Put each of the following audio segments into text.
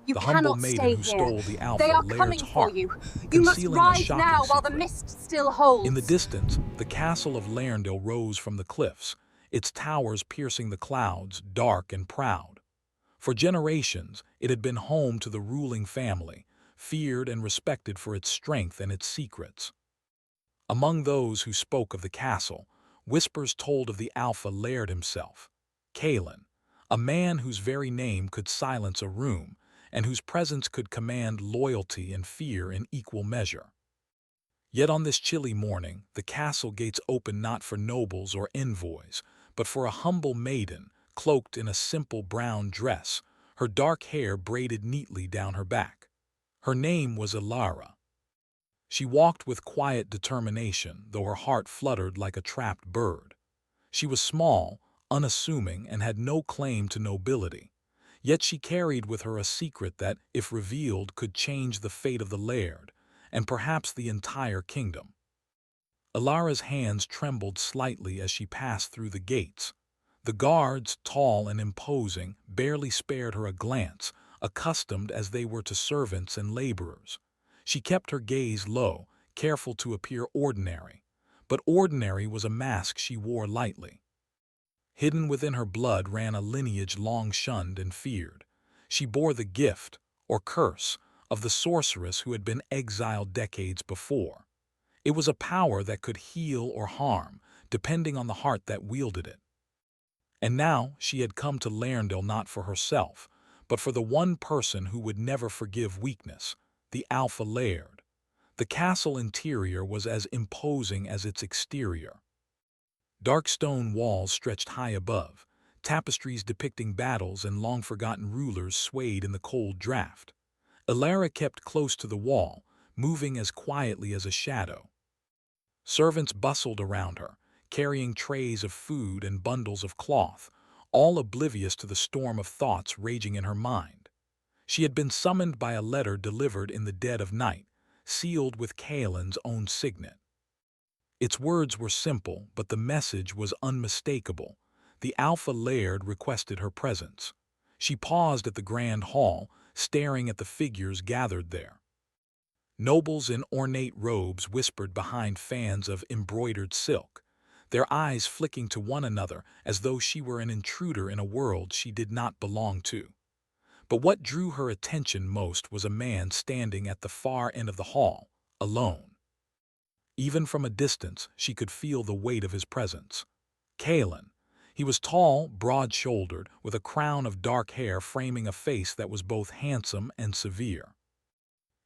You The humble cannot maiden stay who here. stole the They alpha are Laird's coming for heart, you. You must concealing a rise shocking now while the secret. mist still In the holds. distance, the castle of Lairndale rose from the cliffs, its towers piercing the clouds, dark and proud. For generations, it had been home to the ruling family, feared and respected for its strength and its secrets. Among those who spoke of the castle, whispers told of the alpha Laird himself, Caelan, a man whose very name could silence a room, and whose presence could command loyalty and fear in equal measure. Yet on this chilly morning, the castle gates opened not for nobles or envoys, but for a humble maiden, cloaked in a simple brown dress, her dark hair braided neatly down her back. Her name was Ilara. She walked with quiet determination, though her heart fluttered like a trapped bird. She was small, unassuming, and had no claim to nobility. Yet she carried with her a secret that, if revealed, could change the fate of the Laird, and perhaps the entire kingdom. Ilara's hands trembled slightly as she passed through the gates. The guards, tall and imposing, barely spared her a glance, accustomed as they were to servants and laborers. She kept her gaze low, careful to appear ordinary. But ordinary was a mask she wore lightly. Hidden within her blood ran a lineage long shunned and feared. She bore the gift, or curse, of the sorceress who had been exiled decades before. It was a power that could heal or harm, depending on the heart that wielded it. And now she had come to Lairndale not for herself, but for the one person who would never forgive weakness, the Alpha Laird. The castle interior was as imposing as its exterior. Dark stone walls stretched high above, tapestries depicting battles and long-forgotten rulers swayed in the cold draft. Ilara kept close to the wall, moving as quietly as a shadow. Servants bustled around her, carrying trays of food and bundles of cloth, all oblivious to the storm of thoughts raging in her mind. She had been summoned by a letter delivered in the dead of night, sealed with Caelan's own signet. Its words were simple, but the message was unmistakable. The Alpha Laird requested her presence. She paused at the grand hall, staring at the figures gathered there. Nobles in ornate robes whispered behind fans of embroidered silk, their eyes flicking to one another as though she were an intruder in a world she did not belong to. But what drew her attention most was a man standing at the far end of the hall, alone. Even from a distance, she could feel the weight of his presence. Caelan. He was tall, broad-shouldered, with a crown of dark hair framing a face that was both handsome and severe.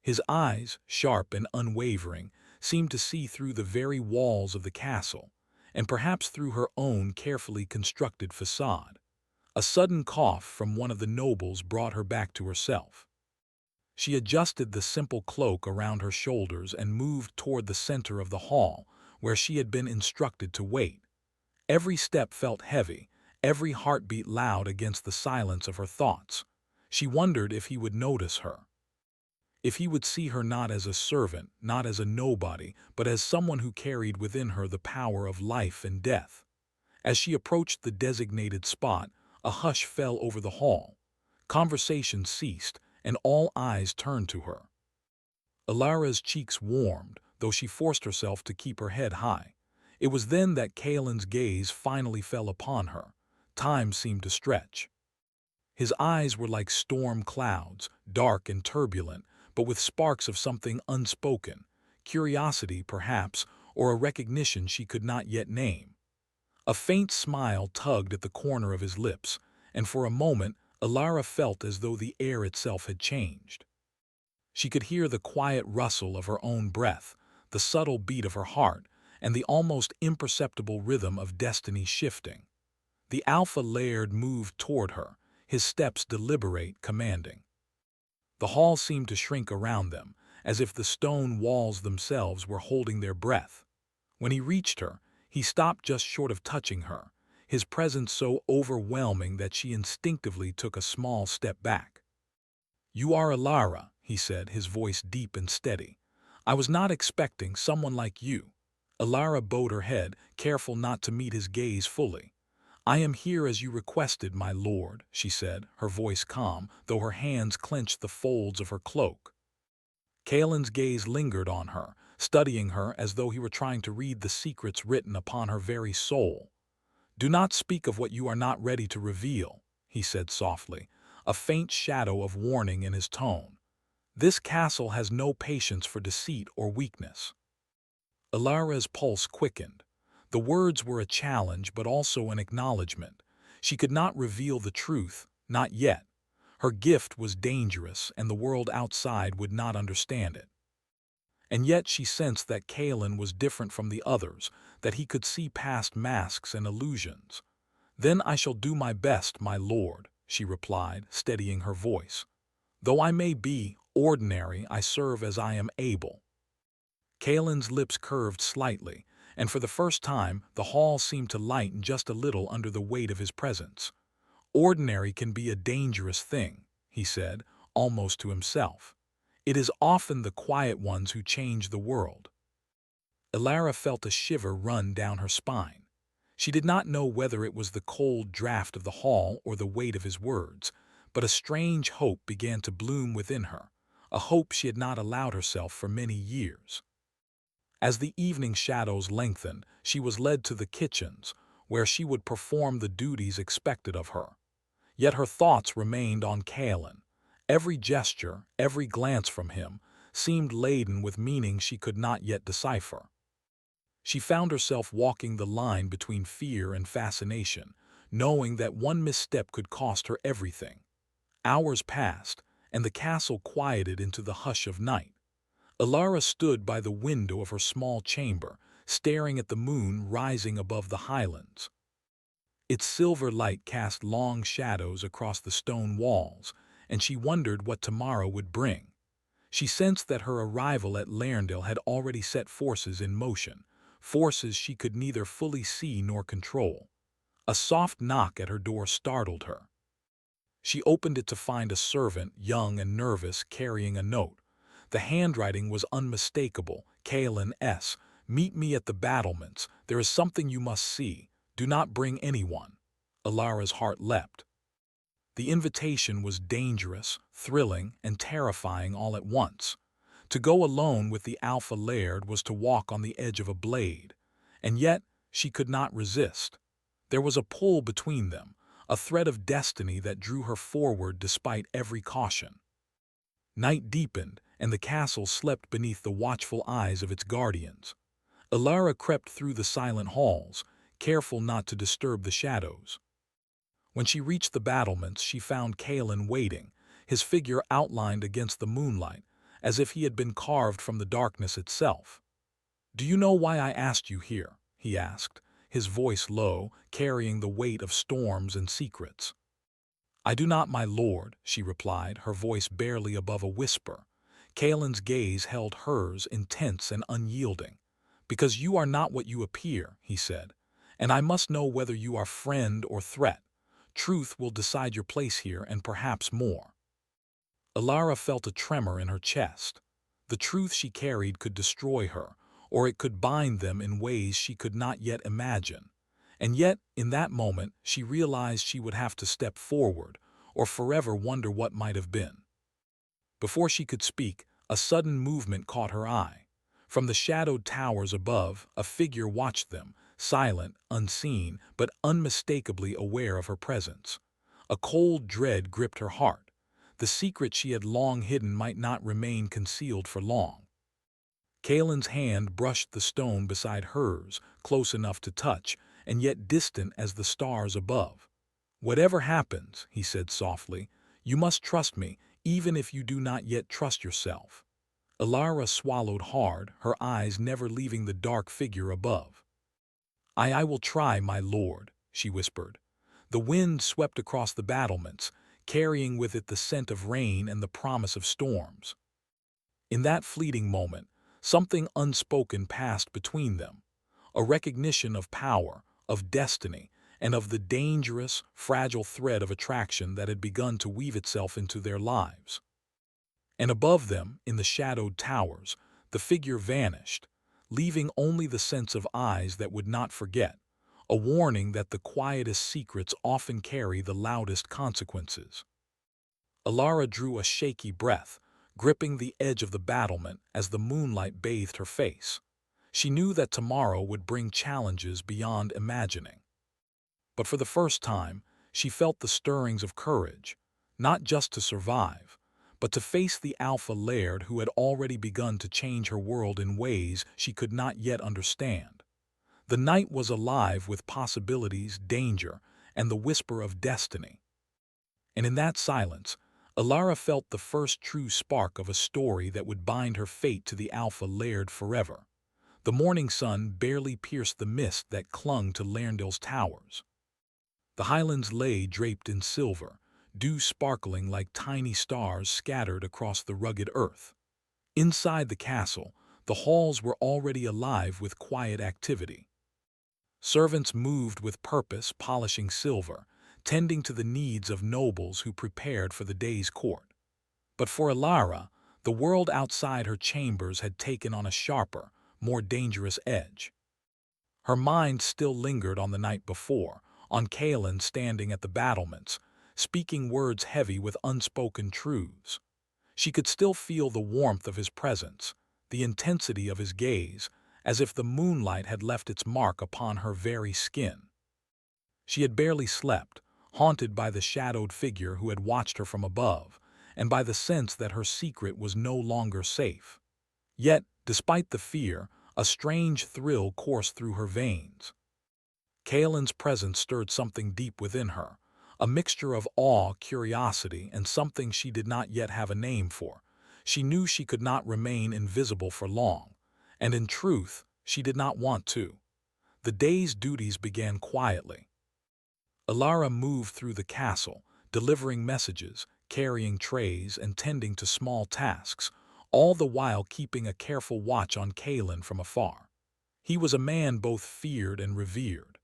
His eyes, sharp and unwavering, seemed to see through the very walls of the castle, and perhaps through her own carefully constructed facade. A sudden cough from one of the nobles brought her back to herself. She adjusted the simple cloak around her shoulders and moved toward the center of the hall, where she had been instructed to wait. Every step felt heavy, every heartbeat loud against the silence of her thoughts. She wondered if he would notice her. If he would see her not as a servant, not as a nobody, but as someone who carried within her the power of life and death. As she approached the designated spot, a hush fell over the hall. Conversation ceased, and all eyes turned to her. Ilara's cheeks warmed, though she forced herself to keep her head high. It was then that Caelan's gaze finally fell upon her. Time seemed to stretch. His eyes were like storm clouds, dark and turbulent, but with sparks of something unspoken, curiosity perhaps, or a recognition she could not yet name. A faint smile tugged at the corner of his lips, and for a moment Ilara felt as though the air itself had changed. She could hear the quiet rustle of her own breath, the subtle beat of her heart, and the almost imperceptible rhythm of destiny shifting. The Alpha Laird moved toward her, his steps deliberate, commanding. The hall seemed to shrink around them, as if the stone walls themselves were holding their breath. When he reached her, he stopped just short of touching her, his presence so overwhelming that she instinctively took a small step back. "You are Ilara," he said, his voice deep and steady. "I was not expecting someone like you." Ilara bowed her head, careful not to meet his gaze fully. "I am here as you requested, my lord," she said, her voice calm, though her hands clenched the folds of her cloak. Kaelin's gaze lingered on her, studying her as though he were trying to read the secrets written upon her very soul. "Do not speak of what you are not ready to reveal," he said softly, a faint shadow of warning in his tone. "This castle has no patience for deceit or weakness." Ilara's pulse quickened. The words were a challenge but also an acknowledgement. She could not reveal the truth, not yet. Her gift was dangerous and the world outside would not understand it. And yet she sensed that Kaelin was different from the others, that he could see past masks and illusions. "Then I shall do my best, my lord," she replied, steadying her voice. "Though I may be ordinary, I serve as I am able." Kaelin's lips curved slightly, and for the first time the hall seemed to lighten just a little under the weight of his presence. "Ordinary can be a dangerous thing," he said, almost to himself. "It is often the quiet ones who change the world." Ilara felt a shiver run down her spine. She did not know whether it was the cold draft of the hall or the weight of his words, but a strange hope began to bloom within her, a hope she had not allowed herself for many years. As the evening shadows lengthened, she was led to the kitchens, where she would perform the duties expected of her. Yet her thoughts remained on Kaelin. Every gesture, every glance from him, seemed laden with meaning she could not yet decipher. She found herself walking the line between fear and fascination, knowing that one misstep could cost her everything. Hours passed, and the castle quieted into the hush of night. Ilara stood by the window of her small chamber, staring at the moon rising above the highlands. Its silver light cast long shadows across the stone walls, and she wondered what tomorrow would bring. She sensed that her arrival at Laird had already set forces in motion, forces she could neither fully see nor control. A soft knock at her door startled her. She opened it to find a servant, young and nervous, carrying a note. The handwriting was unmistakable. "Kaelin S. Meet me at the battlements. There is something you must see. Do not bring anyone." Ilara's heart leapt. The invitation was dangerous, thrilling, and terrifying all at once. To go alone with the Alpha Laird was to walk on the edge of a blade, and yet she could not resist. There was a pull between them, a thread of destiny that drew her forward despite every caution. Night deepened, and the castle slept beneath the watchful eyes of its guardians. Ilara crept through the silent halls, careful not to disturb the shadows. When she reached the battlements, she found Kaelin waiting, his figure outlined against the moonlight, as if he had been carved from the darkness itself. "Do you know why I asked you here?" he asked, his voice low, carrying the weight of storms and secrets. "I do not, my lord," she replied, her voice barely above a whisper. Kaelin's gaze held hers, intense and unyielding. "Because you are not what you appear," he said, "and I must know whether you are friend or threat. Truth will decide your place here and perhaps more." Ilara felt a tremor in her chest. The truth she carried could destroy her, or it could bind them in ways she could not yet imagine. And yet, in that moment, she realized she would have to step forward, or forever wonder what might have been. Before she could speak, a sudden movement caught her eye. From the shadowed towers above, a figure watched them, silent, unseen, but unmistakably aware of her presence. A cold dread gripped her heart. The secret she had long hidden might not remain concealed for long. Kaelin's hand brushed the stone beside hers, close enough to touch, and yet distant as the stars above. "Whatever happens," he said softly, "you must trust me, even if you do not yet trust yourself." Ilara swallowed hard, her eyes never leaving the dark figure above. I will try, my lord," she whispered. The wind swept across the battlements, carrying with it the scent of rain and the promise of storms. In that fleeting moment, something unspoken passed between them, a recognition of power, of destiny, and of the dangerous, fragile thread of attraction that had begun to weave itself into their lives. And above them, in the shadowed towers, the figure vanished, leaving only the sense of eyes that would not forget, a warning that the quietest secrets often carry the loudest consequences. Alara drew a shaky breath, gripping the edge of the battlement as the moonlight bathed her face. She knew that tomorrow would bring challenges beyond imagining. But for the first time, she felt the stirrings of courage, not just to survive, but to face the alpha Laird who had already begun to change her world in ways she could not yet understand. The night was alive with possibilities, danger, and the whisper of destiny. And in that silence, Alara felt the first true spark of a story that would bind her fate to the alpha Laird forever. The morning sun barely pierced the mist that clung to Lairndale's towers. The highlands lay draped in silver, dew sparkling like tiny stars scattered across the rugged earth. Inside the castle, the halls were already alive with quiet activity. Servants moved with purpose, polishing silver, tending to the needs of nobles who prepared for the day's court. But for Alara, the world outside her chambers had taken on a sharper, more dangerous edge. Her mind still lingered on the night before, on Kaelin standing at the battlements, speaking words heavy with unspoken truths. She could still feel the warmth of his presence, the intensity of his gaze, as if the moonlight had left its mark upon her very skin. She had barely slept, haunted by the shadowed figure who had watched her from above, and by the sense that her secret was no longer safe. Yet, despite the fear, a strange thrill coursed through her veins. Kaelin's presence stirred something deep within her, a mixture of awe, curiosity, and something she did not yet have a name for. She knew she could not remain invisible for long, and in truth, she did not want to. The day's duties began quietly. Alara moved through the castle, delivering messages, carrying trays, and tending to small tasks, all the while keeping a careful watch on Kaelin from afar. He was a man both feared and revered.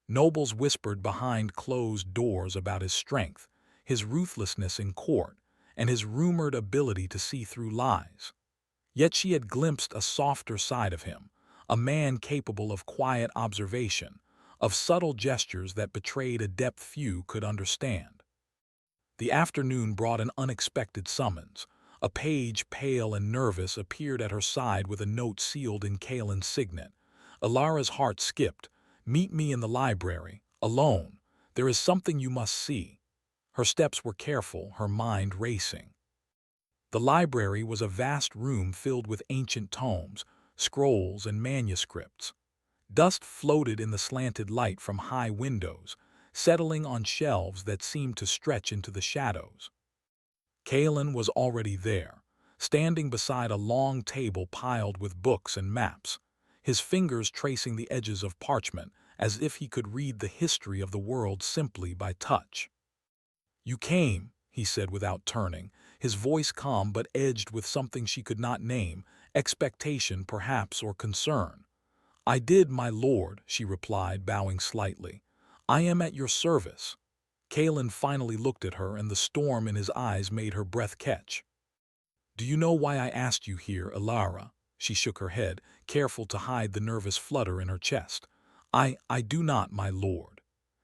Nobles whispered behind closed doors about his strength, his ruthlessness in court, and his rumored ability to see through lies. Yet she had glimpsed a softer side of him, a man capable of quiet observation, of subtle gestures that betrayed a depth few could understand. The afternoon brought an unexpected summons. A page, pale and nervous, appeared at her side with a note sealed in Kaelin's signet. Alara's heart skipped. "Meet me in the library, alone. There is something you must see." Her steps were careful, her mind racing. The library was a vast room filled with ancient tomes, scrolls, and manuscripts. Dust floated in the slanted light from high windows, settling on shelves that seemed to stretch into the shadows. Kaelin was already there, standing beside a long table piled with books and maps, his fingers tracing the edges of parchment as if he could read the history of the world simply by touch. "You came," he said without turning, his voice calm but edged with something she could not name, expectation perhaps or concern. "I did, my lord," she replied, bowing slightly. "I am at your service." Kaelin finally looked at her, and the storm in his eyes made her breath catch. "Do you know why I asked you here, Alara?" She shook her head, careful to hide the nervous flutter in her chest. I do not, my lord."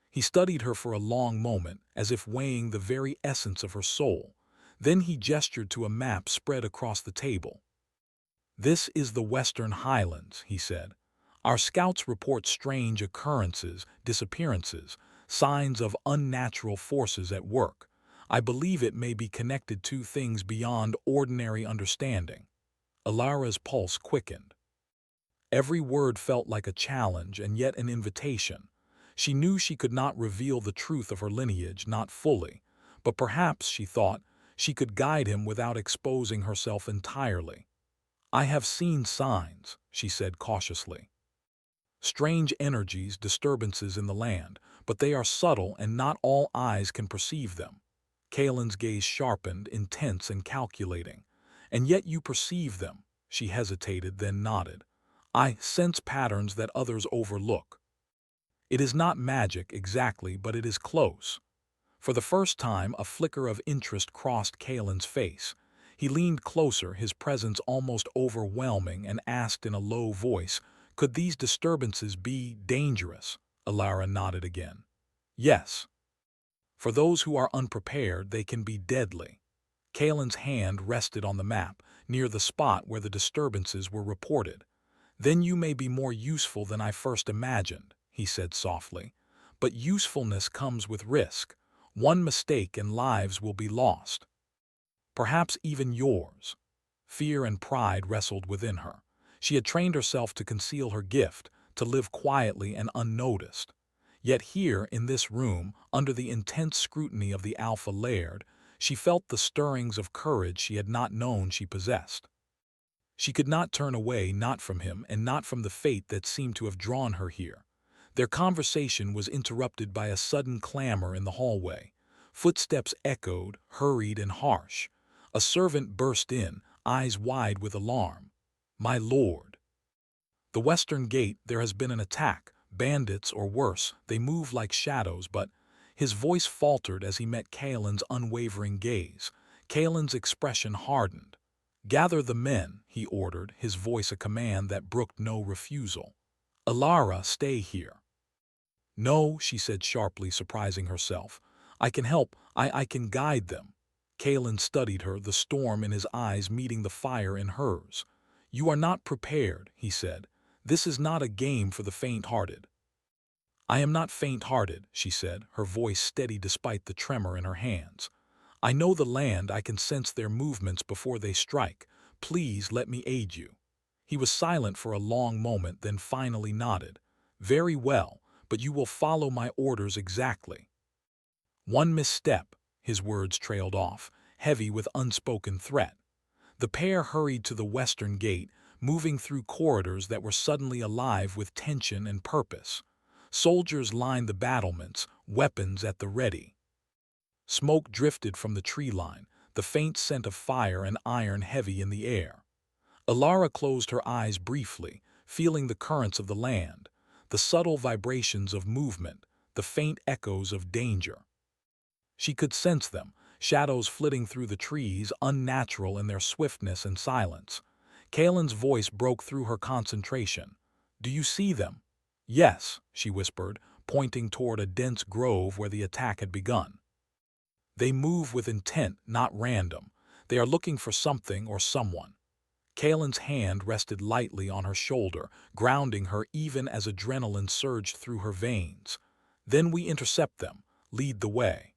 He studied her for a long moment, as if weighing the very essence of her soul. Then he gestured to a map spread across the table. "This is the Western Highlands," he said. "Our scouts report strange occurrences, disappearances, signs of unnatural forces at work. I believe it may be connected to things beyond ordinary understanding." Alara's pulse quickened. Every word felt like a challenge and yet an invitation. She knew she could not reveal the truth of her lineage, not fully, but perhaps, she thought, she could guide him without exposing herself entirely. "I have seen signs," she said cautiously. "Strange energies, disturbances in the land, but they are subtle and not all eyes can perceive them." Kaelin's gaze sharpened, intense and calculating. "And yet you perceive them." She hesitated, then nodded. "I sense patterns that others overlook." "It is not magic exactly, but it is close." For the first time, a flicker of interest crossed Kaelin's face. He leaned closer, his presence almost overwhelming, and asked in a low voice, "Could these disturbances be dangerous?" Alara nodded again. Yes. For those who are unprepared, they can be deadly. Kalen's hand rested on the map, near the spot where the disturbances were reported. Then you may be more useful than I first imagined, he said softly. But usefulness comes with risk. One mistake and lives will be lost. Perhaps even yours. Fear and pride wrestled within her. She had trained herself to conceal her gift, to live quietly and unnoticed. Yet here, in this room, under the intense scrutiny of the Alpha Laird, she felt the stirrings of courage she had not known she possessed. She could not turn away, not from him and not from the fate that seemed to have drawn her here. Their conversation was interrupted by a sudden clamor in the hallway. Footsteps echoed, hurried and harsh. A servant burst in, eyes wide with alarm. "My lord." "The western gate, there has been an attack. Bandits or worse, they move like shadows, but—" His voice faltered as he met Kalen's unwavering gaze. Kalen's expression hardened. "Gather the men," he ordered, his voice a command that brooked no refusal. "Alara, stay here." "No," she said sharply, surprising herself. "I can help, I can guide them." Kalen studied her, the storm in his eyes meeting the fire in hers. "You are not prepared," he said. "This is not a game for the faint-hearted." "I am not faint-hearted," she said, her voice steady despite the tremor in her hands. "I know the land, I can sense their movements before they strike. Please let me aid you." He was silent for a long moment, then finally nodded. "Very well, but you will follow my orders exactly." One misstep, his words trailed off, heavy with unspoken threat. The pair hurried to the western gate, moving through corridors that were suddenly alive with tension and purpose. Soldiers lined the battlements, weapons at the ready. Smoke drifted from the tree line, the faint scent of fire and iron heavy in the air. Alara closed her eyes briefly, feeling the currents of the land, the subtle vibrations of movement, the faint echoes of danger. She could sense them, shadows flitting through the trees, unnatural in their swiftness and silence. Kalen's voice broke through her concentration. "Do you see them?" "Yes," she whispered, pointing toward a dense grove where the attack had begun. "They move with intent, not random. They are looking for something or someone." Kalen's hand rested lightly on her shoulder, grounding her even as adrenaline surged through her veins. "Then we intercept them. Lead the way."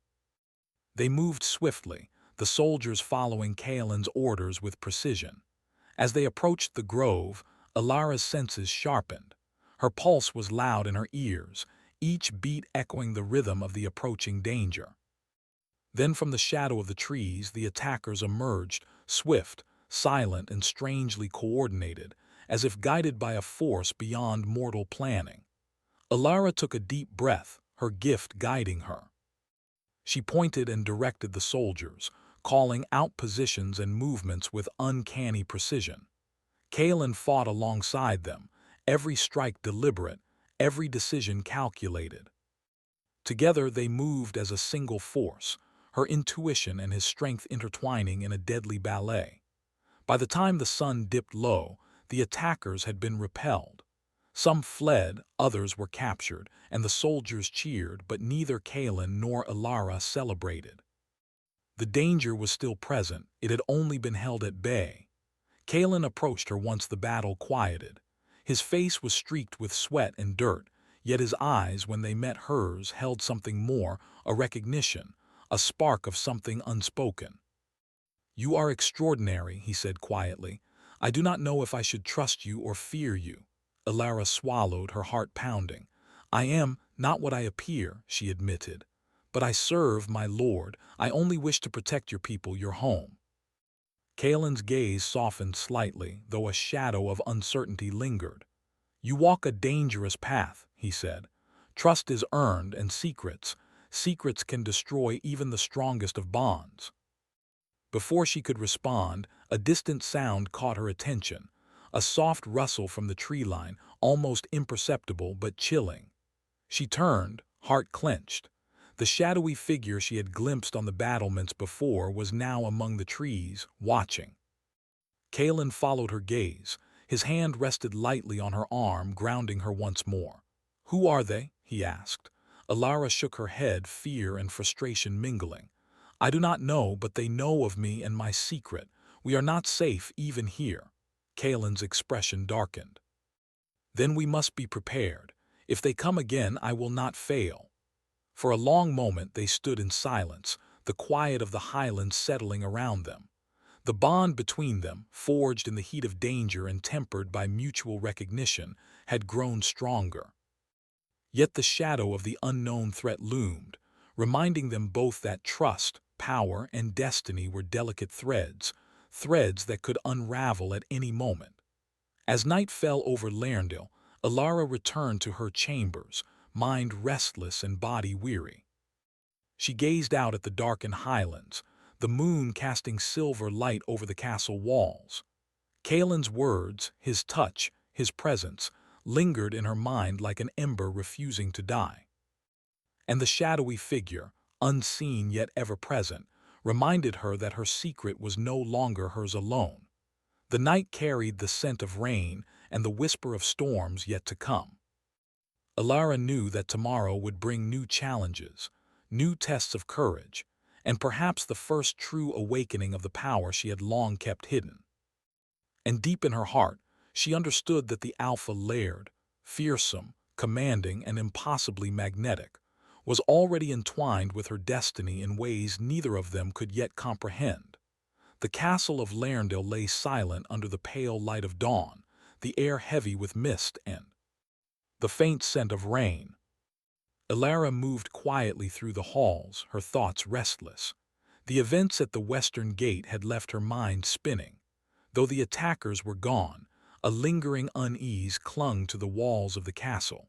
They moved swiftly, the soldiers following Kalen's orders with precision. As they approached the grove, Alara's senses sharpened. Her pulse was loud in her ears, each beat echoing the rhythm of the approaching danger. Then from the shadow of the trees, the attackers emerged, swift, silent and strangely coordinated, as if guided by a force beyond mortal planning. Alara took a deep breath, her gift guiding her. She pointed and directed the soldiers, calling out positions and movements with uncanny precision. Kalen fought alongside them, every strike deliberate, every decision calculated. Together they moved as a single force, her intuition and his strength intertwining in a deadly ballet. By the time the sun dipped low, the attackers had been repelled. Some fled, others were captured, and the soldiers cheered, but neither Kalen nor Alara celebrated. The danger was still present, it had only been held at bay. Kalen approached her once the battle quieted. His face was streaked with sweat and dirt, yet his eyes, when they met hers, held something more, a recognition, a spark of something unspoken. "You are extraordinary," he said quietly. "I do not know if I should trust you or fear you." Alara swallowed, her heart pounding. "I am not what I appear," she admitted. "But I serve, my lord. I only wish to protect your people, your home." Kalen's gaze softened slightly, though a shadow of uncertainty lingered. "You walk a dangerous path," he said. "Trust is earned, and secrets can destroy even the strongest of bonds." Before she could respond, a distant sound caught her attention, a soft rustle from the tree line, almost imperceptible but chilling. She turned, heart clenched. The shadowy figure she had glimpsed on the battlements before was now among the trees, watching. Kalen followed her gaze. His hand rested lightly on her arm, grounding her once more. "Who are they?" he asked. Alara shook her head, fear and frustration mingling. I do not know, but they know of me and my secret. We are not safe even here. Kaelin's expression darkened. Then we must be prepared. If they come again, I will not fail. For a long moment they stood in silence, the quiet of the highlands settling around them. The bond between them, forged in the heat of danger and tempered by mutual recognition, had grown stronger. Yet the shadow of the unknown threat loomed, reminding them both that trust, power, and destiny were delicate threads, threads that could unravel at any moment. As night fell over Laird, Alara returned to her chambers, mind restless and body weary. She gazed out at the darkened highlands, the moon casting silver light over the castle walls. Kaelin's words, his touch, his presence, lingered in her mind like an ember refusing to die. And the shadowy figure, unseen yet ever present, reminded her that her secret was no longer hers alone. The night carried the scent of rain and the whisper of storms yet to come. Alara knew that tomorrow would bring new challenges, new tests of courage, and perhaps the first true awakening of the power she had long kept hidden. And deep in her heart, she understood that the alpha Laird, fearsome, commanding, and impossibly magnetic, was already entwined with her destiny in ways neither of them could yet comprehend. The castle of Laird lay silent under the pale light of dawn, the air heavy with mist and the faint scent of rain. Alara moved quietly through the halls, her thoughts restless. The events at the western gate had left her mind spinning. Though the attackers were gone, a lingering unease clung to the walls of the castle.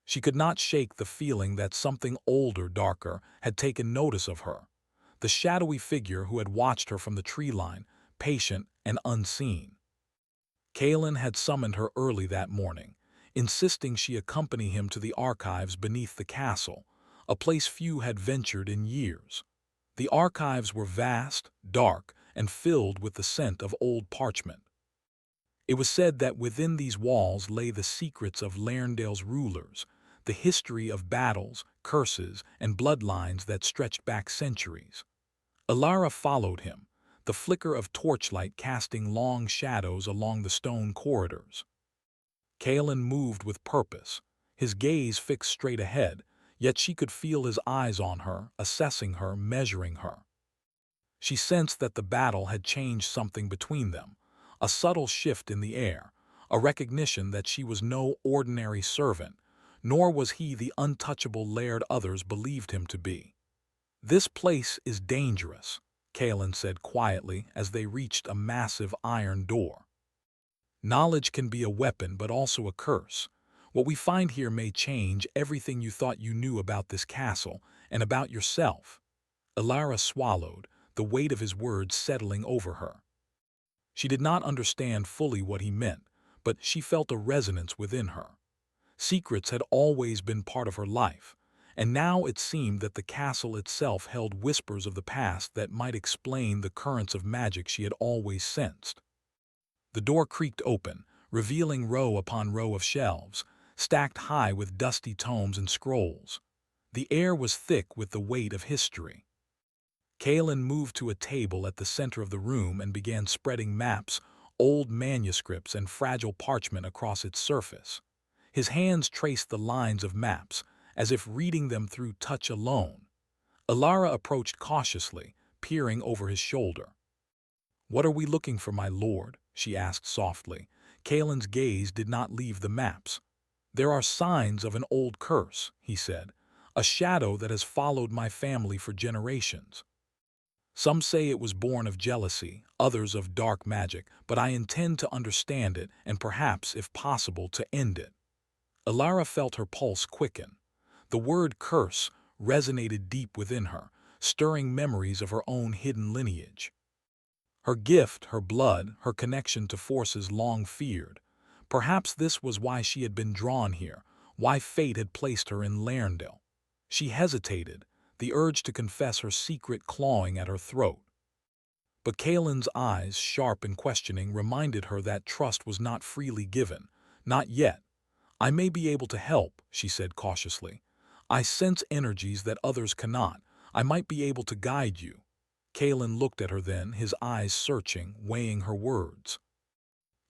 She could not shake the feeling that something older, darker, had taken notice of her. The shadowy figure who had watched her from the tree line, patient and unseen. Kaelin had summoned her early that morning, insisting she accompany him to the archives beneath the castle, a place few had ventured in years. The archives were vast, dark, and filled with the scent of old parchment. It was said that within these walls lay the secrets of Lairndale's rulers, the history of battles, curses, and bloodlines that stretched back centuries. Alara followed him, the flicker of torchlight casting long shadows along the stone corridors. Kaelin moved with purpose, his gaze fixed straight ahead, yet she could feel his eyes on her, assessing her, measuring her. She sensed that the battle had changed something between them, a subtle shift in the air, a recognition that she was no ordinary servant, nor was he the untouchable Laird others believed him to be. "This place is dangerous," Kaelin said quietly as they reached a massive iron door. "Knowledge can be a weapon but also a curse. What we find here may change everything you thought you knew about this castle and about yourself." Alara swallowed, the weight of his words settling over her. She did not understand fully what he meant, but she felt a resonance within her. Secrets had always been part of her life, and now it seemed that the castle itself held whispers of the past that might explain the currents of magic she had always sensed. The door creaked open, revealing row upon row of shelves, stacked high with dusty tomes and scrolls. The air was thick with the weight of history. Kaelin moved to a table at the center of the room and began spreading maps, old manuscripts, and fragile parchment across its surface. His hands traced the lines of maps, as if reading them through touch alone. Alara approached cautiously, peering over his shoulder. "What are we looking for, my lord?" she asked softly. Kaelin's gaze did not leave the maps. "There are signs of an old curse," he said, "a shadow that has followed my family for generations. Some say it was born of jealousy, others of dark magic, but I intend to understand it and perhaps, if possible, to end it." Alara felt her pulse quicken. The word curse resonated deep within her, stirring memories of her own hidden lineage. Her gift, her blood, her connection to forces long feared. Perhaps this was why she had been drawn here, why fate had placed her in Lairndale. She hesitated, the urge to confess her secret clawing at her throat. But Kaelin's eyes, sharp and questioning, reminded her that trust was not freely given. Not yet. "I may be able to help," she said cautiously. "I sense energies that others cannot. I might be able to guide you." Kalen looked at her then, his eyes searching, weighing her words.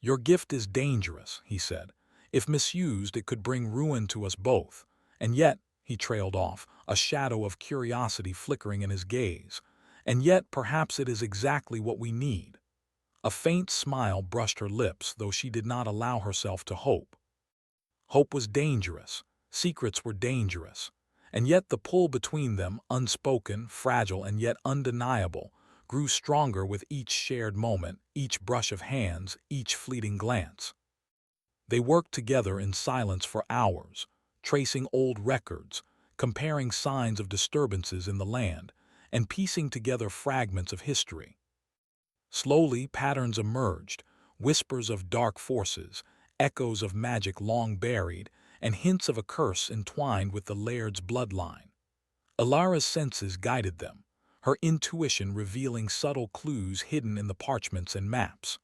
"Your gift is dangerous," he said. "If misused, it could bring ruin to us both. And yet," he trailed off, a shadow of curiosity flickering in his gaze, "and yet perhaps it is exactly what we need." A faint smile brushed her lips, though she did not allow herself to hope. Hope was dangerous, secrets were dangerous, and yet the pull between them, unspoken, fragile, and yet undeniable, grew stronger with each shared moment, each brush of hands, each fleeting glance. They worked together in silence for hours, tracing old records, comparing signs of disturbances in the land, and piecing together fragments of history. Slowly, patterns emerged, whispers of dark forces, echoes of magic long buried, and hints of a curse entwined with the Laird's bloodline. Alara's senses guided them, her intuition revealing subtle clues hidden in the parchments and maps.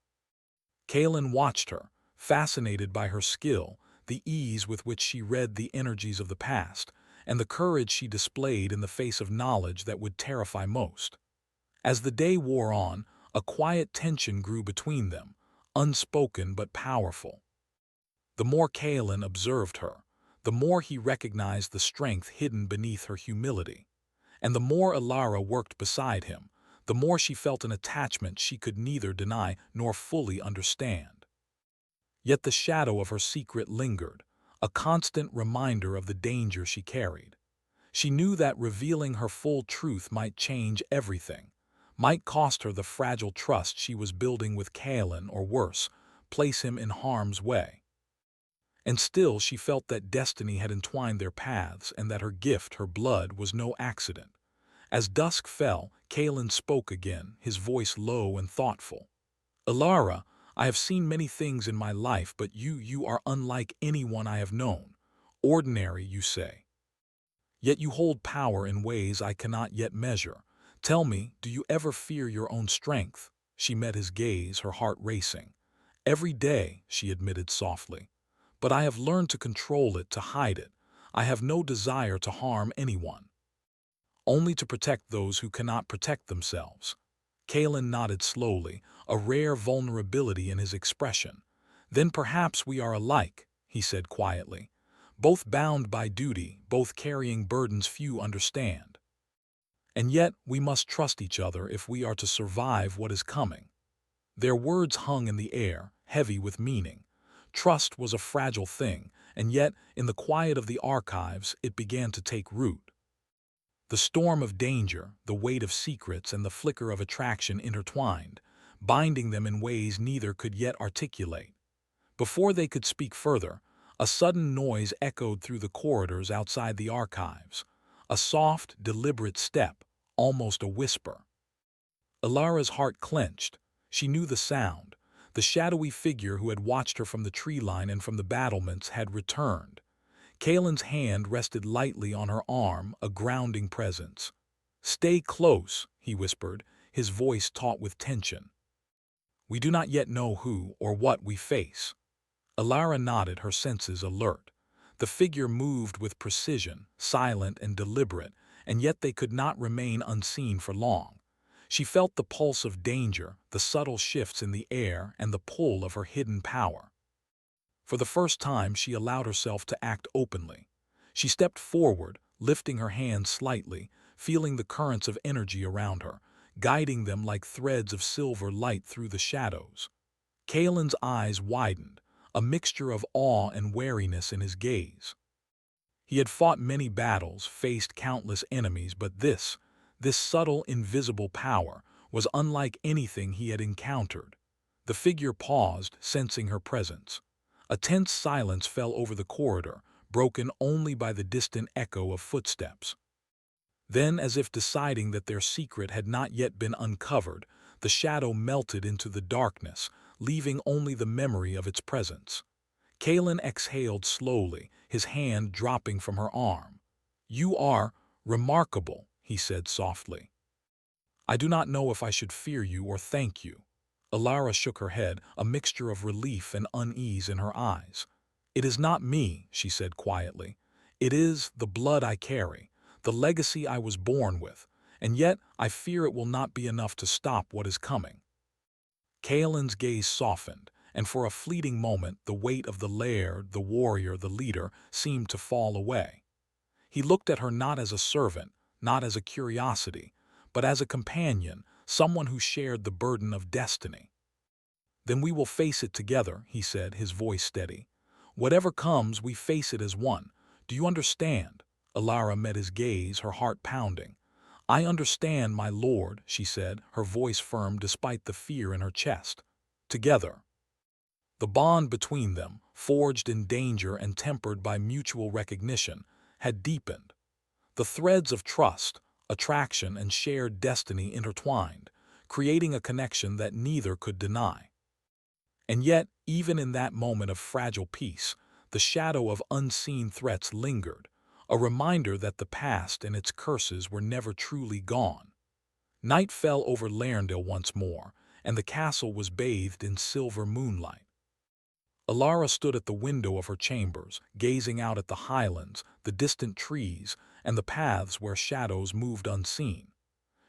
Kalen watched her, fascinated by her skill, the ease with which she read the energies of the past, and the courage she displayed in the face of knowledge that would terrify most. As the day wore on, a quiet tension grew between them, unspoken but powerful. The more Kalen observed her, the more he recognized the strength hidden beneath her humility. And the more Alara worked beside him, the more she felt an attachment she could neither deny nor fully understand. Yet the shadow of her secret lingered, a constant reminder of the danger she carried. She knew that revealing her full truth might change everything, might cost her the fragile trust she was building with Kalen, or worse, place him in harm's way. And still she felt that destiny had entwined their paths and that her gift, her blood, was no accident. As dusk fell, Kalen spoke again, his voice low and thoughtful. "Alara, I have seen many things in my life, but you are unlike anyone I have known. Ordinary, you say. Yet you hold power in ways I cannot yet measure. Tell me, do you ever fear your own strength?" She met his gaze, her heart racing. "Every day," she admitted softly. "But I have learned to control it, to hide it. I have no desire to harm anyone. Only to protect those who cannot protect themselves." Kalen nodded slowly, a rare vulnerability in his expression. "Then perhaps we are alike," he said quietly. "Both bound by duty, both carrying burdens few understand. And yet we must trust each other if we are to survive what is coming." Their words hung in the air, heavy with meaning. Trust was a fragile thing, and yet, in the quiet of the archives, it began to take root. The storm of danger, the weight of secrets, and the flicker of attraction intertwined, binding them in ways neither could yet articulate. Before they could speak further, a sudden noise echoed through the corridors outside the archives. A soft, deliberate step, almost a whisper. Alara's heart clenched. She knew the sound. The shadowy figure who had watched her from the tree line and from the battlements had returned. Kalen's hand rested lightly on her arm, a grounding presence. "Stay close," he whispered, his voice taut with tension. "We do not yet know who or what we face." Alara nodded, her senses alert. The figure moved with precision, silent and deliberate, and yet they could not remain unseen for long. She felt the pulse of danger, the subtle shifts in the air, and the pull of her hidden power. For the first time, she allowed herself to act openly. She stepped forward, lifting her hands slightly, feeling the currents of energy around her, guiding them like threads of silver light through the shadows. Kalen's eyes widened, a mixture of awe and wariness in his gaze. He had fought many battles, faced countless enemies, but this subtle, invisible power, was unlike anything he had encountered. The figure paused, sensing her presence. A tense silence fell over the corridor, broken only by the distant echo of footsteps. Then, as if deciding that their secret had not yet been uncovered, the shadow melted into the darkness, leaving only the memory of its presence. Kalen exhaled slowly, his hand dropping from her arm. "You are remarkable," he said softly. "I do not know if I should fear you or thank you." Alara shook her head, a mixture of relief and unease in her eyes. "It is not me," she said quietly. "It is the blood I carry, the legacy I was born with, and yet I fear it will not be enough to stop what is coming." Kaelin's gaze softened, and for a fleeting moment the weight of the Laird, the warrior, the leader, seemed to fall away. He looked at her not as a servant, not as a curiosity, but as a companion, someone who shared the burden of destiny. "Then we will face it together," he said, his voice steady. "Whatever comes, we face it as one. Do you understand?" Alara met his gaze, her heart pounding. "I understand, my lord," she said, her voice firm despite the fear in her chest. Together. The bond between them, forged in danger and tempered by mutual recognition, had deepened. The threads of trust, attraction, and shared destiny intertwined, creating a connection that neither could deny. And yet, even in that moment of fragile peace, the shadow of unseen threats lingered, a reminder that the past and its curses were never truly gone. Night fell over Lairndale once more, and the castle was bathed in silver moonlight. Alara stood at the window of her chambers, gazing out at the highlands, the distant trees, and the paths where shadows moved unseen.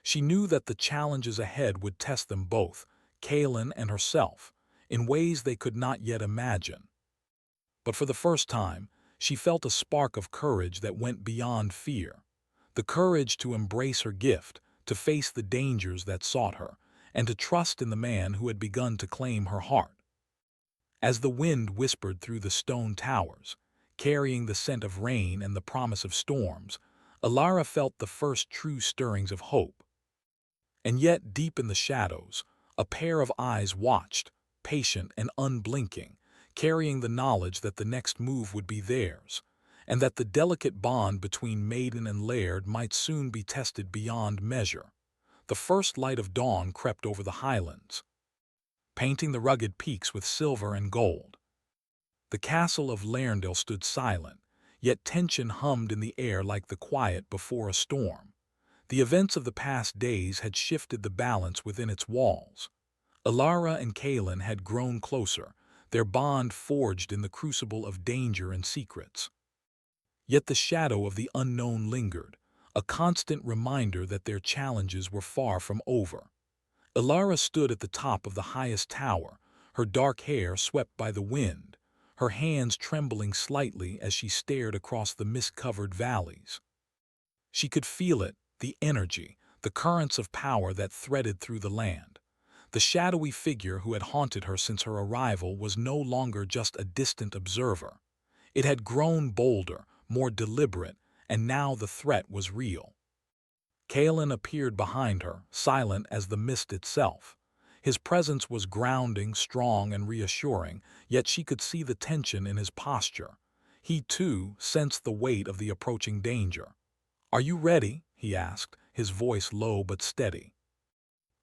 She knew that the challenges ahead would test them both, Kaelin and herself, in ways they could not yet imagine. But for the first time, she felt a spark of courage that went beyond fear. The courage to embrace her gift, to face the dangers that sought her, and to trust in the man who had begun to claim her heart. As the wind whispered through the stone towers, carrying the scent of rain and the promise of storms, Alara felt the first true stirrings of hope. And yet, deep in the shadows, a pair of eyes watched, patient and unblinking, carrying the knowledge that the next move would be theirs, and that the delicate bond between Maiden and Laird might soon be tested beyond measure. The first light of dawn crept over the highlands, painting the rugged peaks with silver and gold. The castle of Lairndale stood silent, yet tension hummed in the air like the quiet before a storm. The events of the past days had shifted the balance within its walls. Alara and Kaelin had grown closer, their bond forged in the crucible of danger and secrets. Yet the shadow of the unknown lingered, a constant reminder that their challenges were far from over. Alara stood at the top of the highest tower, her dark hair swept by the wind, her hands trembling slightly as she stared across the mist-covered valleys. She could feel it, the energy, the currents of power that threaded through the land. The shadowy figure who had haunted her since her arrival was no longer just a distant observer. It had grown bolder, more deliberate, and now the threat was real. Kaelin appeared behind her, silent as the mist itself. His presence was grounding, strong, and reassuring, yet she could see the tension in his posture. He, too, sensed the weight of the approaching danger. "Are you ready?" he asked, his voice low but steady.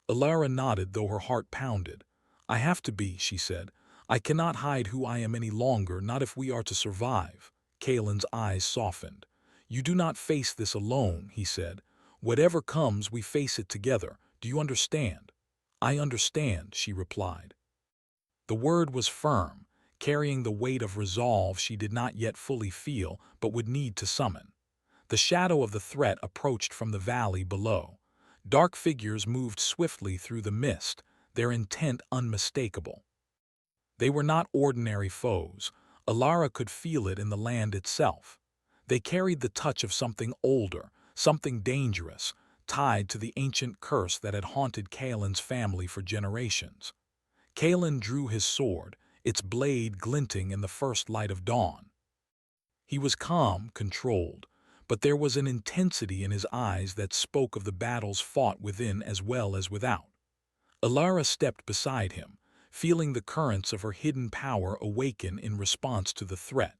Alara nodded, though her heart pounded. "I have to be," she said. "I cannot hide who I am any longer, not if we are to survive." Kaelin's eyes softened. "You do not face this alone," he said. "Whatever comes, we face it together. Do you understand?" "I understand," she replied. The word was firm, carrying the weight of resolve she did not yet fully feel but would need to summon. The shadow of the threat approached from the valley below. Dark figures moved swiftly through the mist, their intent unmistakable. They were not ordinary foes. Alara could feel it in the land itself. They carried the touch of something older, something dangerous, tied to the ancient curse that had haunted Kaelin's family for generations. Kaelin drew his sword, its blade glinting in the first light of dawn. He was calm, controlled, but there was an intensity in his eyes that spoke of the battles fought within as well as without. Alara stepped beside him, feeling the currents of her hidden power awaken in response to the threat.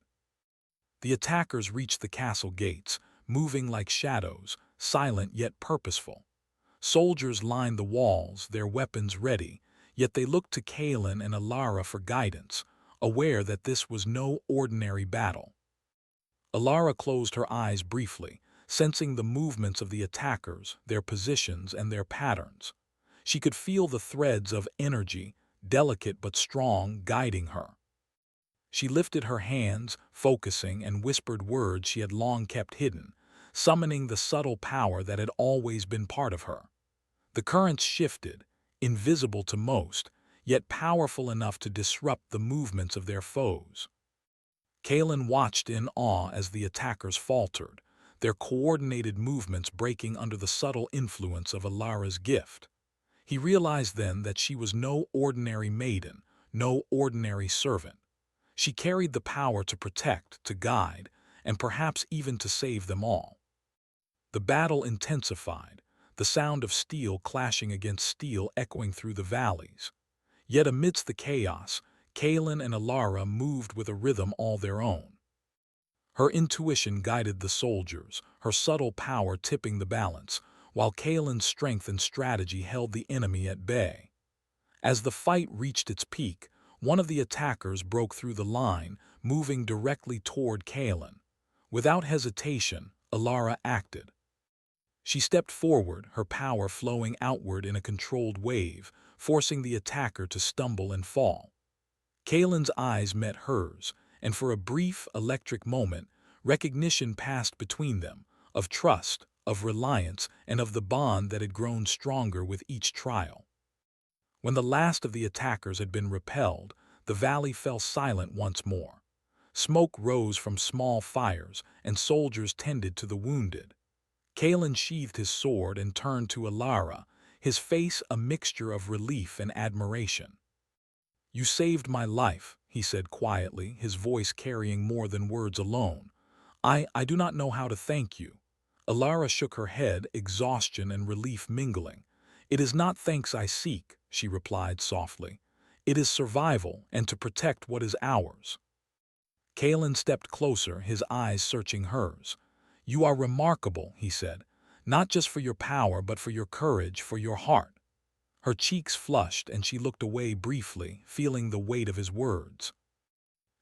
The attackers reached the castle gates, moving like shadows, silent yet purposeful. Soldiers lined the walls, their weapons ready, yet they looked to Kaelin and Alara for guidance, aware that this was no ordinary battle. Alara closed her eyes briefly, sensing the movements of the attackers, their positions, and their patterns. She could feel the threads of energy, delicate but strong, guiding her. She lifted her hands, focusing, and whispered words she had long kept hidden, summoning the subtle power that had always been part of her. The currents shifted, invisible to most, yet powerful enough to disrupt the movements of their foes. Kalen watched in awe as the attackers faltered, their coordinated movements breaking under the subtle influence of Alara's gift. He realized then that she was no ordinary maiden, no ordinary servant. She carried the power to protect, to guide, and perhaps even to save them all. The battle intensified, the sound of steel clashing against steel echoing through the valleys. Yet amidst the chaos, Kalen and Alara moved with a rhythm all their own. Her intuition guided the soldiers, her subtle power tipping the balance, while Kalen's strength and strategy held the enemy at bay. As the fight reached its peak, one of the attackers broke through the line, moving directly toward Kalen. Without hesitation, Alara acted. She stepped forward, her power flowing outward in a controlled wave, forcing the attacker to stumble and fall. Kalen's eyes met hers, and for a brief, electric moment, recognition passed between them, of trust, of reliance, and of the bond that had grown stronger with each trial. When the last of the attackers had been repelled, the valley fell silent once more. Smoke rose from small fires, and soldiers tended to the wounded. Kalen sheathed his sword and turned to Alara, his face a mixture of relief and admiration. "You saved my life," he said quietly, his voice carrying more than words alone. I do not know how to thank you." Alara shook her head, exhaustion and relief mingling. "It is not thanks I seek," she replied softly. "It is survival and to protect what is ours." Kalen stepped closer, his eyes searching hers. "You are remarkable," he said, "not just for your power but for your courage, for your heart." Her cheeks flushed and she looked away briefly, feeling the weight of his words.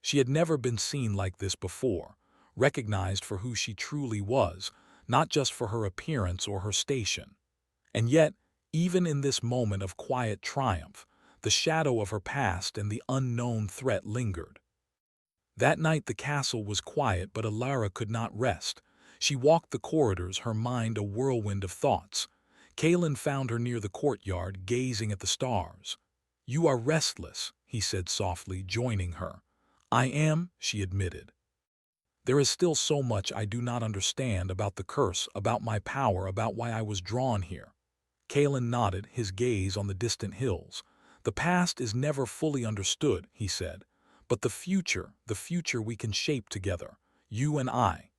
She had never been seen like this before, recognized for who she truly was, not just for her appearance or her station. And yet, even in this moment of quiet triumph, the shadow of her past and the unknown threat lingered. That night the castle was quiet, but Alara could not rest. She walked the corridors, her mind a whirlwind of thoughts. Kalen found her near the courtyard, gazing at the stars. "You are restless," he said softly, joining her. "I am," she admitted. "There is still so much I do not understand about the curse, about my power, about why I was drawn here." Kalen nodded, his gaze on the distant hills. "The past is never fully understood," he said, "but the future we can shape together, you and I.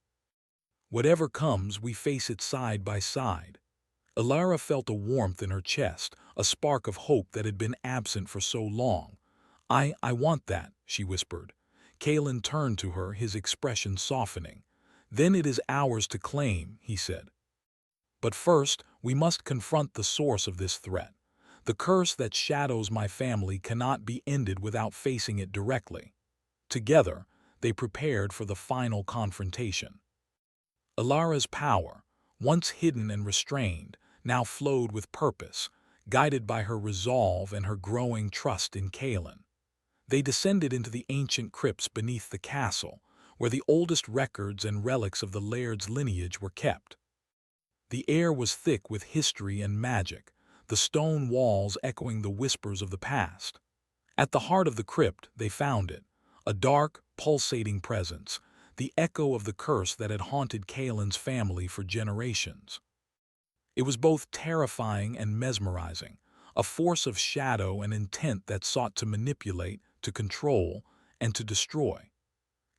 Whatever comes, we face it side by side." Alara felt a warmth in her chest, a spark of hope that had been absent for so long. I want that," she whispered. Kalen turned to her, his expression softening. "Then it is ours to claim," he said. "But first, we must confront the source of this threat. The curse that shadows my family cannot be ended without facing it directly." Together, they prepared for the final confrontation. Alara's power, once hidden and restrained, now flowed with purpose, guided by her resolve and her growing trust in Kalen. They descended into the ancient crypts beneath the castle, where the oldest records and relics of the Laird's lineage were kept. The air was thick with history and magic, the stone walls echoing the whispers of the past. At the heart of the crypt they found it, a dark, pulsating presence, the echo of the curse that had haunted Kalen's family for generations. It was both terrifying and mesmerizing, a force of shadow and intent that sought to manipulate, to control, and to destroy.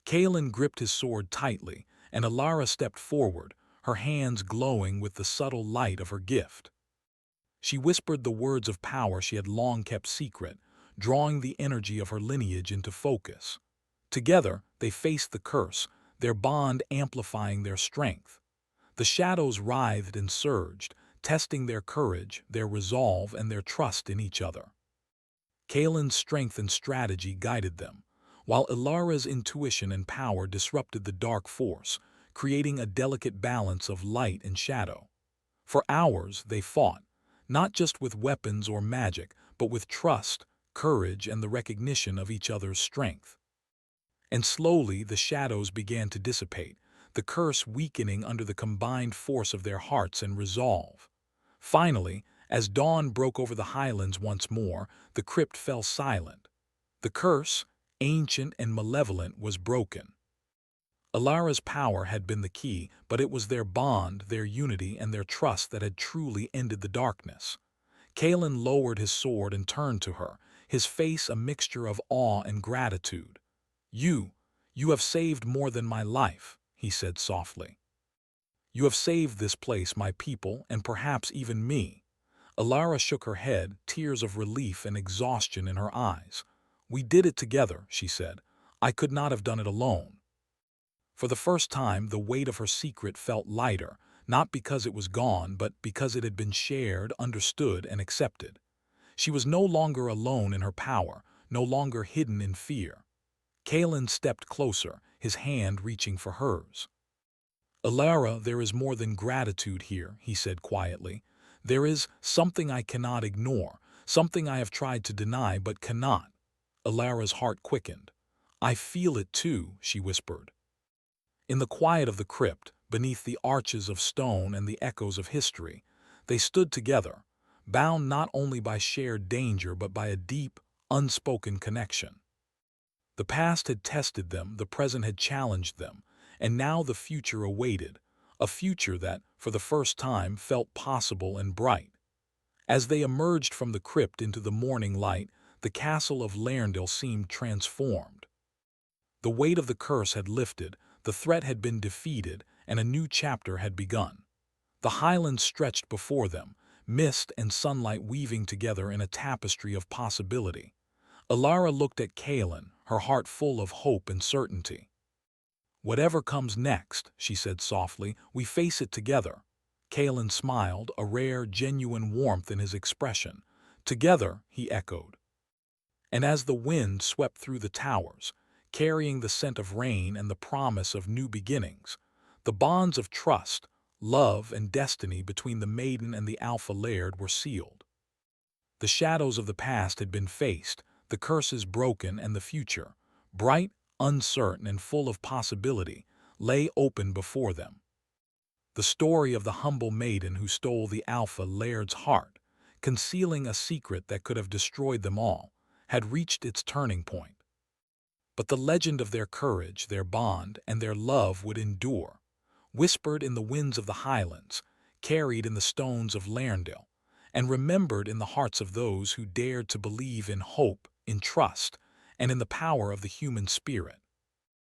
Kalen gripped his sword tightly, and Alara stepped forward, her hands glowing with the subtle light of her gift. She whispered the words of power she had long kept secret, drawing the energy of her lineage into focus. Together, they faced the curse, their bond amplifying their strength. The shadows writhed and surged, testing their courage, their resolve, and their trust in each other. Kalen's strength and strategy guided them, while Ilara's intuition and power disrupted the dark force, creating a delicate balance of light and shadow. For hours they fought, not just with weapons or magic, but with trust, courage, and the recognition of each other's strength. and slowly the shadows began to dissipate, the curse weakening under the combined force of their hearts and resolve. Finally, as dawn broke over the highlands once more, the crypt fell silent. The curse, ancient and malevolent, was broken. Alara's power had been the key, but it was their bond, their unity, and their trust that had truly ended the darkness. Kalen lowered his sword and turned to her, his face a mixture of awe and gratitude. You have saved more than my life," he said softly. "You have saved this place, my people, and perhaps even me." Alara shook her head, tears of relief and exhaustion in her eyes. "We did it together," she said. "I could not have done it alone." For the first time, the weight of her secret felt lighter, not because it was gone, but because it had been shared, understood, and accepted. She was no longer alone in her power, no longer hidden in fear. Kalen stepped closer, his hand reaching for hers. "Alara, there is more than gratitude here," he said quietly. "There is something I cannot ignore, something I have tried to deny but cannot." Alara's heart quickened. "I feel it too," she whispered. In the quiet of the crypt, beneath the arches of stone and the echoes of history, they stood together, bound not only by shared danger but by a deep, unspoken connection. The past had tested them, the present had challenged them, and now the future awaited, a future that, for the first time, felt possible and bright. As they emerged from the crypt into the morning light, the castle of Laird seemed transformed. The weight of the curse had lifted, the threat had been defeated, and a new chapter had begun. The highlands stretched before them, mist and sunlight weaving together in a tapestry of possibility. Alara looked at Kalen, her heart full of hope and certainty. "Whatever comes next," she said softly, "we face it together." Kalen smiled, a rare, genuine warmth in his expression. "Together," he echoed. And as the wind swept through the towers, carrying the scent of rain and the promise of new beginnings, the bonds of trust, love, and destiny between the Maiden and the Alpha Laird were sealed. The shadows of the past had been faced, the curses broken, and the future, bright, uncertain, and full of possibility, lay open before them. The story of the humble maiden who stole the Alpha Laird's heart, concealing a secret that could have destroyed them all, had reached its turning point. But the legend of their courage, their bond, and their love would endure, whispered in the winds of the highlands, carried in the stones of Laird, and remembered in the hearts of those who dared to believe in hope, in trust, and in the power of the human spirit.